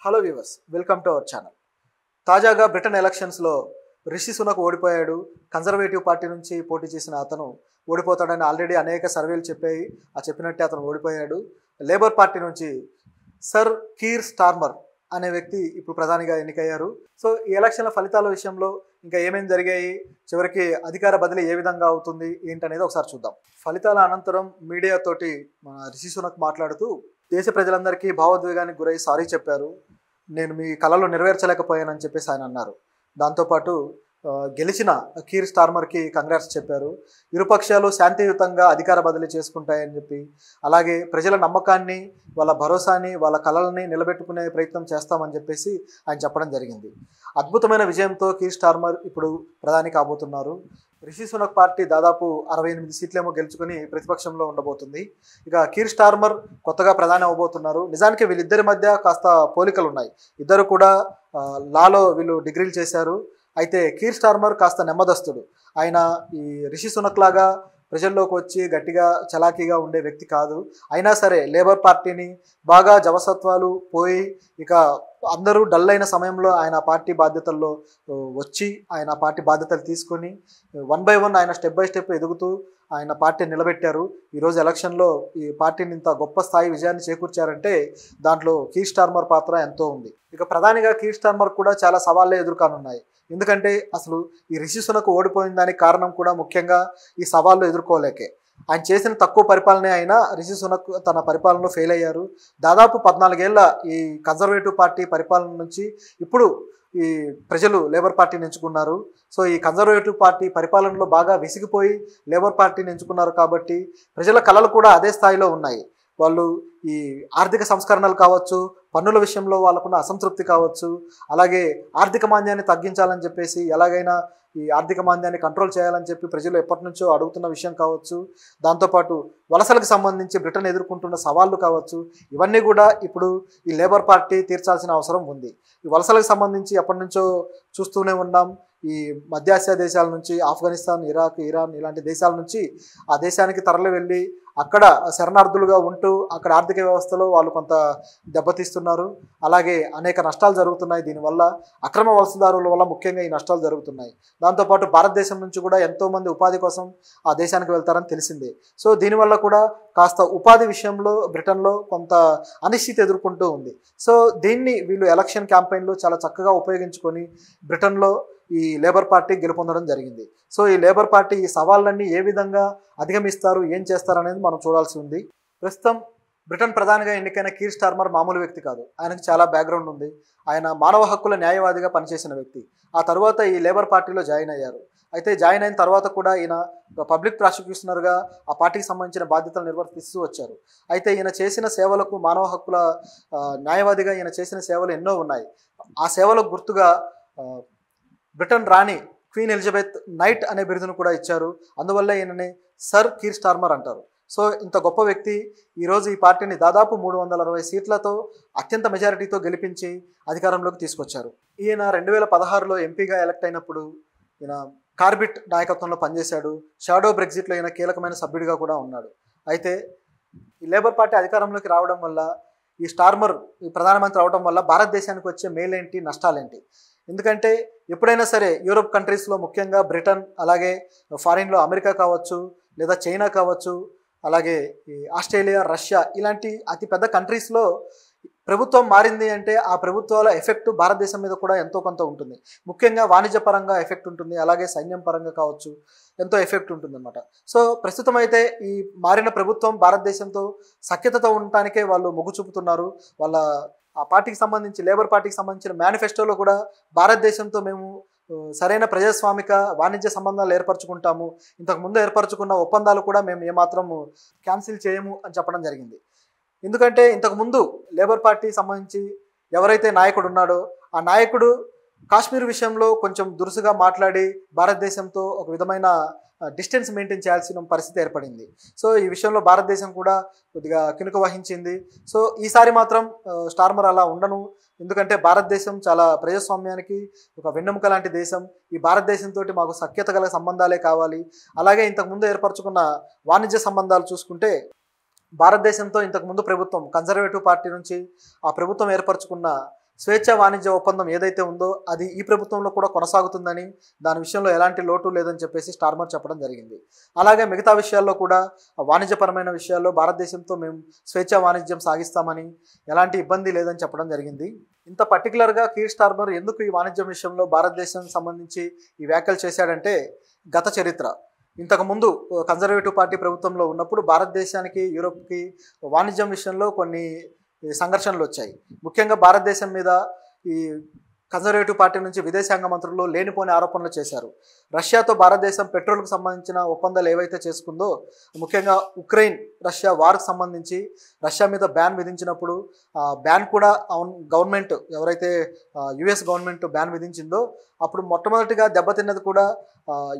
Hello viewers, welcome to our channel. తాజాగా Britain ఎలక్షన్స్లో రిషి సునక్ ఓడిపోయాడు. కన్జర్వేటివ్ పార్టీ నుంచి పోటీ చేసిన అతను ఓడిపోతాడని ఆల్రెడీ అనేక సర్వేలు చెప్పాయి. చెప్పినట్టే అతను ఓడిపోయాడు. లేబర్ పార్టీ నుంచి సర్ కీర్ స్టార్మర్ అనే వ్యక్తి ఇప్పుడు ప్రధానిగా ఎన్నికయ్యారు. సో ఈ ఎలక్షన్ల ఫలితాల విషయంలో ఇంకా ఏమేమి జరిగాయి, చివరికి అధికార బదిలీ ఏ విధంగా అవుతుంది ఏంటనేది ఒకసారి చూద్దాం. ఫలితాల అనంతరం మీడియాతోటి మన రిషి సునక్ మాట్లాడుతూ దేశ ప్రజలందరికీ భావోద్వేగానికి గురై సారీ చెప్పారు. నేను మీ కళలు నెరవేర్చలేకపోయానని చెప్పేసి ఆయన అన్నారు. దాంతోపాటు గెలిచిన కీర్ స్టార్మర్కి కంగ్రాట్స్ చెప్పారు. ఇరుపక్షాలు శాంతియుతంగా అధికార బదిలీ చేసుకుంటాయని చెప్పి, అలాగే ప్రజల నమ్మకాన్ని, వాళ్ళ భరోసాని, వాళ్ళ కళలని నిలబెట్టుకునే ప్రయత్నం చేస్తామని చెప్పేసి ఆయన చెప్పడం జరిగింది. అద్భుతమైన విజయంతో కీర్ స్టార్మర్ ఇప్పుడు ప్రధాని కాబోతున్నారు. రిషి సునక్ పార్టీ దాదాపు 68 సీట్లేమో గెలుచుకుని ప్రతిపక్షంలో ఉండబోతుంది. ఇక కీర్ స్టార్మర్ కొత్తగా ప్రధాని అవ్వబోతున్నారు. నిజానికి వీళ్ళిద్దరి మధ్య కాస్త పోలికలు ఉన్నాయి. ఇద్దరు కూడా లాలో వీళ్ళు డిగ్రీలు చేశారు. అయితే కీర్ స్టార్మర్ కాస్త నెమ్మదస్తుడు. ఆయన ఈ రిషి సునక్ లాగా ప్రజల్లోకి వచ్చి గట్టిగా చలాకీగా ఉండే వ్యక్తి కాదు. అయినా సరే లేబర్ పార్టీని బాగా జవసత్వాలు పోయి ఇక అందరూ డల్ అయిన సమయంలో ఆయన పార్టీ బాధ్యతల్లో వచ్చి ఆయన పార్టీ బాధ్యతలు తీసుకొని 1 by 1 ఆయన స్టెప్ బై స్టెప్ ఎదుగుతూ ఆయన పార్టీని నిలబెట్టారు. ఈరోజు ఎలక్షన్లో ఈ పార్టీని ఇంత గొప్ప స్థాయి విజయాన్ని చేకూర్చారంటే దాంట్లో కీర్ స్టార్మర్ పాత్ర ఎంతో ఉంది. ఇక ప్రధానిగా కీర్ స్టార్మర్ కూడా చాలా సవాళ్ళే ఎదుర్కొనున్నాయి. ఎందుకంటే అసలు ఈ రిషి సునక్ ఓడిపోయిన దానికి కారణం కూడా ముఖ్యంగా ఈ సవాళ్ళు ఎదుర్కోలేకే. ఆయన చేసిన తక్కువ పరిపాలనే అయినా రిషి సునక్ తన పరిపాలనలో ఫెయిల్ అయ్యారు. దాదాపు 14 ఏళ్ల ఈ కన్జర్వేటివ్ పార్టీ పరిపాలన నుంచి ఇప్పుడు ఈ ప్రజలు లేబర్ పార్టీని ఎంచుకున్నారు. సో ఈ కన్జర్వేటివ్ పార్టీ పరిపాలనలో బాగా విసిగిపోయి లేబర్ పార్టీని ఎంచుకున్నారు కాబట్టి ప్రజల కళలు కూడా అదే స్థాయిలో ఉన్నాయి. వాళ్ళు ఈ ఆర్థిక సంస్కరణలు కావచ్చు, పన్నుల విషయంలో వాళ్ళకున్న అసంతృప్తి కావచ్చు, అలాగే ఆర్థిక మాంద్యాన్ని తగ్గించాలని చెప్పేసి ఎలాగైనా ఈ ఆర్థిక మాంద్యాన్ని కంట్రోల్ చేయాలని చెప్పి ప్రజలు ఎప్పటి నుంచో అడుగుతున్న విషయం కావచ్చు, దాంతోపాటు వలసలకు సంబంధించి బ్రిటన్ ఎదుర్కొంటున్న సవాళ్ళు కావచ్చు, ఇవన్నీ కూడా ఇప్పుడు ఈ లేబర్ పార్టీ తీర్చాల్సిన అవసరం ఉంది. ఈ వలసలకు సంబంధించి ఎప్పటి నుంచో చూస్తూనే ఉన్నాం. ఈ మధ్యాసియా దేశాల నుంచి, ఆఫ్ఘనిస్తాన్, ఇరాక్, ఇరాన్ ఇలాంటి దేశాల నుంచి ఆ దేశానికి తరలి వెళ్ళి అక్కడ శరణార్థులుగా ఉంటూ అక్కడ ఆర్థిక వ్యవస్థలో వాళ్ళు కొంత దెబ్బతీస్తున్నారు. అలాగే అనేక నష్టాలు జరుగుతున్నాయి. దీనివల్ల అక్రమ వలసదారుల వల్ల ముఖ్యంగా ఈ నష్టాలు జరుగుతున్నాయి. దాంతోపాటు భారతదేశం నుంచి కూడా ఎంతోమంది ఉపాధి కోసం ఆ దేశానికి వెళ్తారని తెలిసిందే. సో దీనివల్ల కూడా కాస్త ఉపాధి విషయంలో బ్రిటన్లో కొంత అనిశ్చితి ఎదుర్కొంటూ ఉంది. సో దీన్ని వీళ్ళు ఎలక్షన్ క్యాంపెయిన్లో చాలా చక్కగా ఉపయోగించుకొని బ్రిటన్లో ఈ లేబర్ పార్టీ గెలుపొందడం జరిగింది. సో ఈ లేబర్ పార్టీ ఈ సవాళ్ళన్నీ ఏ విధంగా అధిగమిస్తారు, ఏం చేస్తారు అనేది మనం చూడాల్సి ఉంది. ప్రస్తుతం బ్రిటన్ ప్రధానిగా ఎన్నికైన కీర్ స్టార్మర్ మామూలు వ్యక్తి కాదు. ఆయనకు చాలా బ్యాక్గ్రౌండ్ ఉంది. ఆయన మానవ హక్కుల న్యాయవాదిగా పనిచేసిన వ్యక్తి. ఆ తర్వాత ఈ లేబర్ పార్టీలో జాయిన్ అయ్యారు. అయితే జాయిన్ అయిన తర్వాత కూడా ఈయన పబ్లిక్ ప్రాసిక్యూషనర్గా ఆ పార్టీకి సంబంధించిన బాధ్యతలు నిర్వర్తిస్తూ వచ్చారు. అయితే ఈయన చేసిన సేవలకు, మానవ హక్కుల న్యాయవాదిగా ఈయన చేసిన సేవలు ఎన్నో ఉన్నాయి. ఆ సేవలకు గుర్తుగా బ్రిటన్ రాణి క్వీన్ ఎలిజబెత్ నైట్ అనే బిరుదును కూడా ఇచ్చారు. అందువల్ల ఈయనని సర్ కీర్ స్టార్మర్ అంటారు. సో ఇంత గొప్ప వ్యక్తి ఈరోజు ఈ పార్టీని దాదాపు 360 సీట్లతో అత్యంత మెజారిటీతో గెలిపించి అధికారంలోకి తీసుకొచ్చారు. ఈయన 2016లో ఎంపీగా ఎలక్ట్ అయినప్పుడు ఈయన కార్బిట్ నాయకత్వంలో పనిచేశాడు. షాడో బ్రెగ్జిట్లో ఈయన కీలకమైన సభ్యుడిగా కూడా ఉన్నాడు. అయితే ఈ లేబర్ పార్టీ అధికారంలోకి రావడం వల్ల, ఈ స్టార్మర్ ఈ ప్రధానమంత్రి అవడం వల్ల భారతదేశానికి వచ్చే మేలేంటి, నష్టాలేంటి? ఎందుకంటే ఎప్పుడైనా సరే యూరోప్ కంట్రీస్లో, ముఖ్యంగా బ్రిటన్, అలాగే ఫారిన్లో అమెరికా కావచ్చు, లేదా చైనా కావచ్చు, అలాగే ఈ ఆస్ట్రేలియా, రష్యా ఇలాంటి అతిపెద్ద కంట్రీస్లో ప్రభుత్వం మారింది అంటే ఆ ప్రభుత్వాల ఎఫెక్ట్ భారతదేశం మీద కూడా ఎంతో కొంత ఉంటుంది. ముఖ్యంగా వాణిజ్య పరంగా ఎఫెక్ట్ ఉంటుంది, అలాగే సైన్యం పరంగా కావచ్చు ఎంతో ఎఫెక్ట్ ఉంటుందన్నమాట. సో ప్రస్తుతం అయితే ఈ మారిన ప్రభుత్వం భారతదేశంతో సఖ్యతతో ఉండటానికే వాళ్ళు మొగ్గు చూపుతున్నారు. వాళ్ళ ఆ పార్టీకి సంబంధించి, లేబర్ పార్టీకి సంబంధించిన మేనిఫెస్టోలో కూడా భారతదేశంతో మేము సరైన ప్రజాస్వామిక వాణిజ్య సంబంధాలు ఏర్పరచుకుంటాము, ఇంతకుముందు ఏర్పరచుకున్న ఒప్పందాలు కూడా మేము ఏమాత్రం క్యాన్సిల్ చేయము అని చెప్పడం జరిగింది. ఎందుకంటే ఇంతకుముందు లేబర్ పార్టీ సంబంధించి ఎవరైతే నాయకుడు ఉన్నాడో ఆ నాయకుడు కాశ్మీర్ విషయంలో కొంచెం దురుసుగా మాట్లాడి భారతదేశంతో ఒక విధమైన డిస్టెన్స్ మెయింటైన్ చేయాల్సిన పరిస్థితి ఏర్పడింది. సో ఈ విషయంలో భారతదేశం కూడా కొద్దిగా కినుక వహించింది. సో ఈసారి మాత్రం స్టార్మర్ అలా ఉండను. ఎందుకంటే భారతదేశం చాలా ప్రజాస్వామ్యానికి ఒక వెన్నెముక లాంటి దేశం. ఈ భారతదేశంతో మాకు సఖ్యత గల సంబంధాలే కావాలి. అలాగే ఇంతకుముందు ఏర్పరచుకున్న వాణిజ్య సంబంధాలు చూసుకుంటే భారతదేశంతో ఇంతకుముందు ప్రభుత్వం కన్జర్వేటివ్ పార్టీ నుంచి ఆ ప్రభుత్వం ఏర్పరచుకున్న స్వేచ్ఛా వాణిజ్య ఒప్పందం ఏదైతే ఉందో అది ఈ ప్రభుత్వంలో కూడా కొనసాగుతుందని, దాని విషయంలో ఎలాంటి లోటు లేదని చెప్పేసి స్టార్మర్ చెప్పడం జరిగింది. అలాగే మిగతా విషయాల్లో కూడా వాణిజ్యపరమైన విషయాల్లో భారతదేశంతో మేము స్వేచ్ఛా వాణిజ్యం సాగిస్తామని, ఎలాంటి ఇబ్బంది లేదని చెప్పడం జరిగింది. ఇంత పర్టికులర్గా కీర్ స్టార్మర్ ఎందుకు ఈ వాణిజ్యం విషయంలో భారతదేశానికి సంబంధించి ఈ వ్యాఖ్యలు చేశాడంటే, గత చరిత్ర ఇంతకుముందు కన్జర్వేటివ్ పార్టీ ప్రభుత్వంలో ఉన్నప్పుడు భారతదేశానికి యూరోప్కి వాణిజ్యం విషయంలో కొన్ని సంఘర్షణలు వచ్చాయి. ముఖ్యంగా భారతదేశం మీద ఈ కన్జర్వేటివ్ పార్టీ నుంచి విదేశాంగ మంత్రులు లేనిపోని ఆరోపణలు చేశారు. రష్యాతో భారతదేశం పెట్రోల్కు సంబంధించిన ఒప్పందాలు ఏవైతే చేసుకుందో, ముఖ్యంగా ఉక్రెయిన్ రష్యా వార్కు సంబంధించి రష్యా మీద బ్యాన్ విధించినప్పుడు బ్యాన్ కూడా గవర్నమెంట్ ఎవరైతే యుఎస్ గవర్నమెంట్ బ్యాన్ విధించిందో అప్పుడు మొట్టమొదటిగా దెబ్బతిన్నది కూడా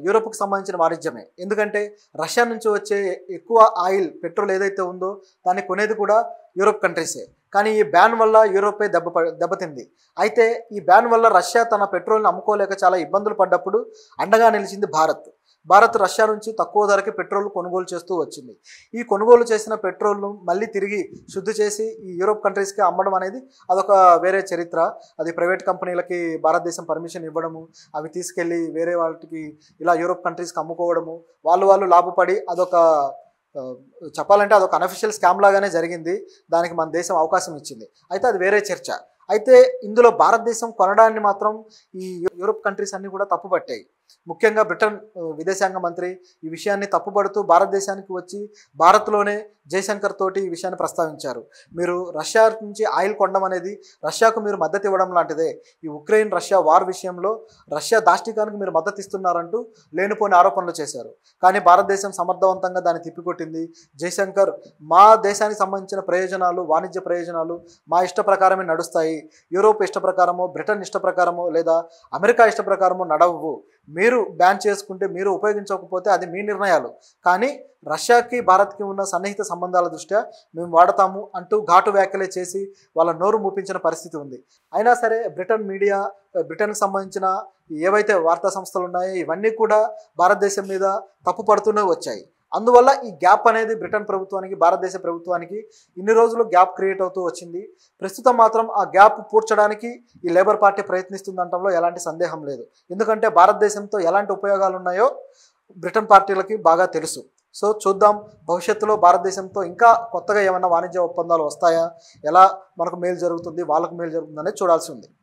యూరోప్కి సంబంధించిన వాణిజ్యమే. ఎందుకంటే రష్యా నుంచి వచ్చే ఎక్కువ ఆయిల్ పెట్రోల్ ఏదైతే ఉందో దాన్ని కొనేది కూడా యూరోప్ కంట్రీసే. కానీ ఈ బ్యాన్ వల్ల యూరోపే దెబ్బతింది. అయితే ఈ బ్యాన్ వల్ల రష్యా తన పెట్రోల్ని అమ్ముకోలేక చాలా ఇబ్బందులు పడ్డప్పుడు అండగా నిలిచింది భారత్ రష్యా నుంచి తక్కువ ధరకి పెట్రోల్ కొనుగోలు చేస్తూ వచ్చింది. ఈ కొనుగోలు చేసిన పెట్రోల్ను మళ్ళీ తిరిగి శుద్ధి చేసి ఈ యూరోప్ కంట్రీస్కి అమ్మడం అనేది అదొక వేరే చరిత్ర. అది ప్రైవేట్ కంపెనీలకి భారతదేశం పర్మిషన్ ఇవ్వడము, అవి తీసుకెళ్ళి వేరే వాళ్ళకి ఇలా యూరోప్ కంట్రీస్కి అమ్ముకోవడము, వాళ్ళు లాభపడి అదొక చెప్పాలంటే అదొక అనఫిషియల్ స్కామ్ లాగానే జరిగింది. దానికి మన దేశం అవకాశం ఇచ్చింది. అయితే అది వేరే చర్చ. అయితే ఇందులో భారతదేశం కొనడాన్ని మాత్రం ఈ యూరోప్ కంట్రీస్ అన్నీ కూడా తప్పుపట్టాయి. ముఖ్యంగా బ్రిటన్ విదేశాంగ మంత్రి ఈ విషయాన్ని తప్పుపడుతూ భారతదేశానికి వచ్చి భారత్లోనే జయశంకర్ తోటి ఈ విషయాన్ని ప్రస్తావించారు. మీరు రష్యా నుంచి ఆయిల్ కొనడం అనేది రష్యాకు మీరు మద్దతు ఇవ్వడం లాంటిదే. ఈ ఉక్రెయిన్ రష్యా వార్ విషయంలో రష్యా దాష్టికానికి మీరు మద్దతు ఇస్తున్నారంటూ లేనిపోని ఆరోపణలు చేశారు. కానీ భారతదేశం సమర్థవంతంగా దాన్ని తిప్పికొట్టింది. జయశంకర్ మా దేశానికి సంబంధించిన ప్రయోజనాలు, వాణిజ్య ప్రయోజనాలు మా ఇష్ట ప్రకారమే నడుస్తాయి. యూరోప్ ఇష్ట ప్రకారమో, బ్రిటన్ ఇష్ట ప్రకారమో, లేదా అమెరికా ఇష్ట ప్రకారమో నడవవు. మీరు బ్యాన్ చేసుకుంటే, మీరు ఉపయోగించకపోతే అది మీ నిర్ణయాలు. కానీ రష్యాకి భారత్కి ఉన్న సన్నిహిత సంబంధాల దృష్ట్యా మేము వాడతాము అంటూ ఘాటు వ్యాఖ్యలే చేసి వాళ్ళ నోరు మూపించిన పరిస్థితి ఉంది. అయినా సరే బ్రిటన్ మీడియా, బ్రిటన్కి సంబంధించిన ఏవైతే వార్తా సంస్థలు ఉన్నాయో ఇవన్నీ కూడా భారతదేశం మీద తప్పు పడుతూనే వచ్చాయి. అందువల్ల ఈ గ్యాప్ అనేది బ్రిటన్ ప్రభుత్వానికి, భారతదేశ ప్రభుత్వానికి ఇన్ని రోజులు గ్యాప్ క్రియేట్ అవుతూ వచ్చింది. ప్రస్తుతం మాత్రం ఆ గ్యాప్ పూడ్చడానికి ఈ లేబర్ పార్టీ ప్రయత్నిస్తుందంటంలో ఎలాంటి సందేహం లేదు. ఎందుకంటే భారతదేశంతో ఎలాంటి ఉపయోగాలు ఉన్నాయో బ్రిటన్ పార్టీలకి బాగా తెలుసు. సో చూద్దాం భవిష్యత్తులో భారతదేశంతో ఇంకా కొత్తగా ఏమైనా వాణిజ్య ఒప్పందాలు వస్తాయా, ఎలా మనకు మేలు జరుగుతుంది, వాళ్ళకు మేలు జరుగుతుంది అనేది చూడాల్సి ఉంది.